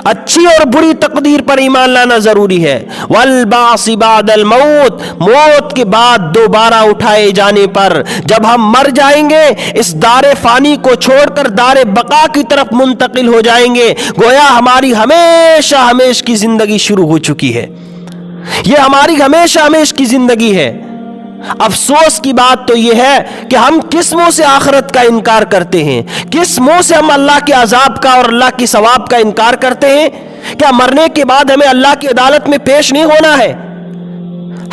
اچھی اور بری تقدیر پر ایمان لانا ضروری ہے۔ والبعث بعد الموت، موت کے بعد دوبارہ اٹھائے جانے پر، جب ہم مر جائیں گے اس دار فانی کو چھوڑ کر دار بقا کی طرف منتقل ہو جائیں گے، گویا ہماری ہمیشہ ہمیشہ کی زندگی شروع ہو چکی ہے۔ یہ ہماری ہمیشہ ہمیشہ کی زندگی ہے۔ افسوس کی بات تو یہ ہے کہ ہم کس منہ سے آخرت کا انکار کرتے ہیں، کس منہ سے ہم اللہ کے عذاب کا اور اللہ کی ثواب کا انکار کرتے ہیں۔ کیا مرنے کے بعد ہمیں اللہ کی عدالت میں پیش نہیں ہونا ہے؟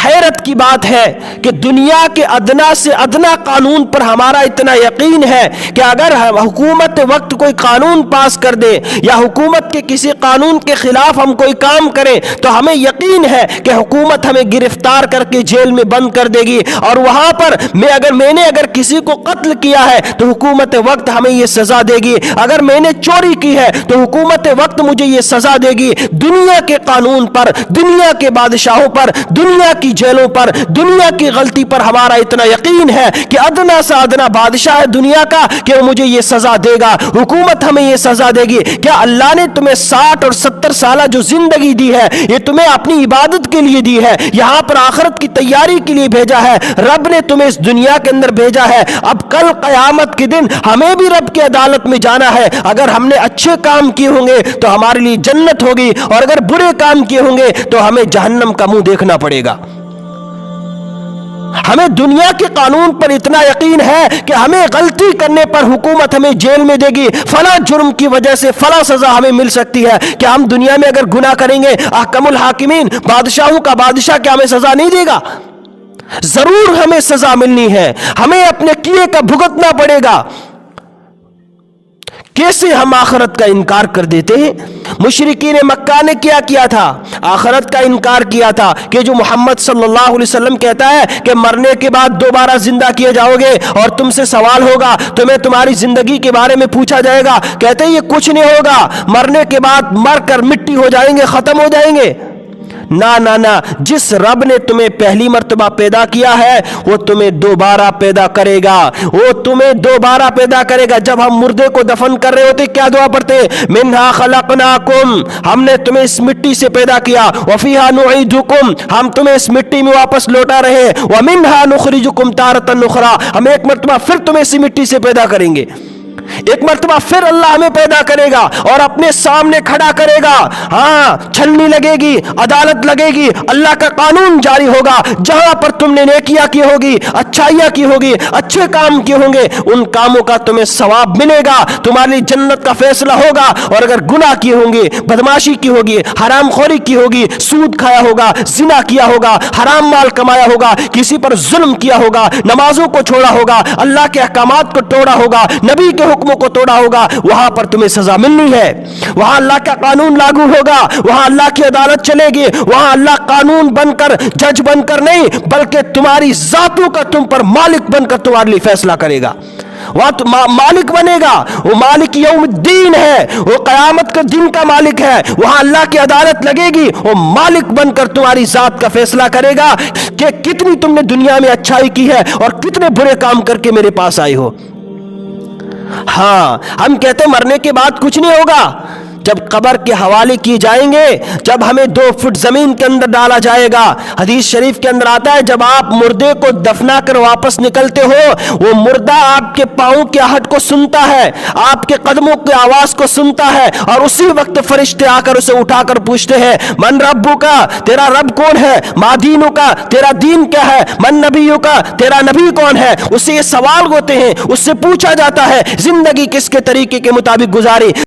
حیرت کی بات ہے کہ دنیا کے ادنا سے ادنا قانون پر ہمارا اتنا یقین ہے کہ اگر حکومت وقت کوئی قانون پاس کر دے یا حکومت کے کسی قانون کے خلاف ہم کوئی کام کریں تو ہمیں یقین ہے کہ حکومت ہمیں گرفتار کر کے جیل میں بند کر دے گی، اور وہاں پر میں نے اگر کسی کو قتل کیا ہے تو حکومت وقت ہمیں یہ سزا دے گی، اگر میں نے چوری کی ہے تو حکومت وقت مجھے یہ سزا دے گی۔ دنیا کے قانون پر، دنیا کے بادشاہوں پر، دنیا کی جیلوں پر، دنیا کی غلطی پر ہمارا اتنا یقین ہے کہ ادنا سے ادنا بادشاہ ہے دنیا کا کہ وہ مجھے یہ سزا دے گا، حکومت ہمیں یہ سزا دے گی۔ کیا اللہ نے تمہیں 60 اور 70 سالہ جو زندگی دی ہے یہ تمہیں اپنی عبادت کے لیے دی ہے، یہاں پر آخرت کی تیاری کے لیے بھیجا ہے؟ رب نے تمہیں اس دنیا کے اندر بھیجا ہے، اب کل قیامت کے دن ہمیں بھی رب کی عدالت میں جانا ہے۔ اگر ہم نے اچھے کام کیے ہوں گے تو ہمارے لیے جنت ہوگی، اور اگر برے کام کیے ہوں گے تو ہمیں جہنم کا منہ دیکھنا پڑے گا۔ ہمیں دنیا کے قانون پر اتنا یقین ہے کہ ہمیں غلطی کرنے پر حکومت ہمیں جیل میں دے گی، فلاں جرم کی وجہ سے فلاں سزا ہمیں مل سکتی ہے۔ کیا ہم دنیا میں اگر گناہ کریں گے احکم الحاکمین بادشاہوں کا بادشاہ کیا ہمیں سزا نہیں دے گا؟ ضرور ہمیں سزا ملنی ہے، ہمیں اپنے کیے کا بھگتنا پڑے گا۔ کیسے ہم آخرت کا انکار کر دیتے ہیں؟ مشرکین مکہ نے کیا تھا؟ آخرت کا انکار کیا تھا کہ جو محمد صلی اللہ علیہ وسلم کہتا ہے کہ مرنے کے بعد دوبارہ زندہ کیے جاؤ گے اور تم سے سوال ہوگا، تمہیں تمہاری زندگی کے بارے میں پوچھا جائے گا، کہتے ہیں یہ کچھ نہیں ہوگا، مرنے کے بعد مر کر مٹی ہو جائیں گے، ختم ہو جائیں گے۔ نہ، جس رب نے تمہیں پہلی مرتبہ پیدا کیا ہے وہ تمہیں دوبارہ پیدا کرے گا، وہ تمہیں دوبارہ پیدا کرے گا۔ جب ہم مردے کو دفن کر رہے ہوتے کیا دعا پڑھتے؟ منہا خلقناکم، ہم نے تمہیں اس مٹی سے پیدا کیا، وفیہا نعیدکم، ہم تمہیں اس مٹی میں واپس لوٹا رہے، ومنہا نخرجکم تارۃ اخری، ہم ایک مرتبہ پھر تمہیں اسی مٹی سے پیدا کریں گے۔ ایک مرتبہ پھر اللہ ہمیں پیدا کرے گا اور اپنے سامنے کھڑا کرے گا، ہاں چھلنی لگے گی، عدالت لگے گی، اللہ کا قانون جاری ہوگا۔ جہاں پر تم نے نیکیاں کی ہوگی، اچھائیاں کی ہوگی، اچھے کام کیے ہوں گے، ان کاموں کا تمہیں ثواب ملے گا، تمہاری جنت کا فیصلہ ہوگا۔ اور اگر گناہ کیے ہوں گے، بدماشی کی ہوگی، حرام خوری کی ہوگی، سود کھایا ہوگا، زنا کیا ہوگا، حرام مال کمایا ہوگا، کسی پر ظلم کیا ہوگا، نمازوں کو چھوڑا ہوگا، اللہ کے احکامات کو توڑا ہوگا، نبی کے حکموں کو توڑا ہوگا، وہاں پر تمہیں سزا ملنی ہے۔ وہاں اللہ کا قانون لاگو ہوگا، وہاں اللہ کی عدالت چلے گی، وہاں اللہ قانون بن کر، جج بن کر نہیں بلکہ تمہاری ذاتوں کا تم پر مالک بن کر تمہارے لیے فیصلہ کرے گا۔ وہاں تو مالک بنے گا، وہ مالک یوم الدین ہے، وہ قیامت کے دن کا مالک ہے۔ وہاں اللہ کی عدالت لگے گی، وہ مالک بن کر تمہاری ذات کا فیصلہ کرے گا کہ کتنی تم نے دنیا میں اچھائی کی ہے اور کتنے برے کام کر کے میرے پاس آئے ہو۔ ہاں ہم کہتے مرنے کے بعد کچھ نہیں ہوگا، جب قبر کے حوالے کیے جائیں گے، جب ہمیں 2 فٹ زمین کے اندر ڈالا جائے گا، حدیث شریف کے اندر آتا ہے جب آپ مردے کو دفنا کر واپس نکلتے ہو، وہ مردہ آپ کے پاؤں کی آہٹ کو سنتا ہے، آپ کے قدموں کی آواز کو سنتا ہے، اور اسی وقت فرشتے آ کر اسے اٹھا کر پوچھتے ہیں من ربو کا، تیرا رب کون ہے، ما دینو کا، تیرا دین کیا ہے، من نبیو کا، تیرا نبی کون ہے۔ اس سے یہ سوال ہوتے ہیں، اس سے پوچھا جاتا ہے زندگی کس کے طریقے کے مطابق گزاری۔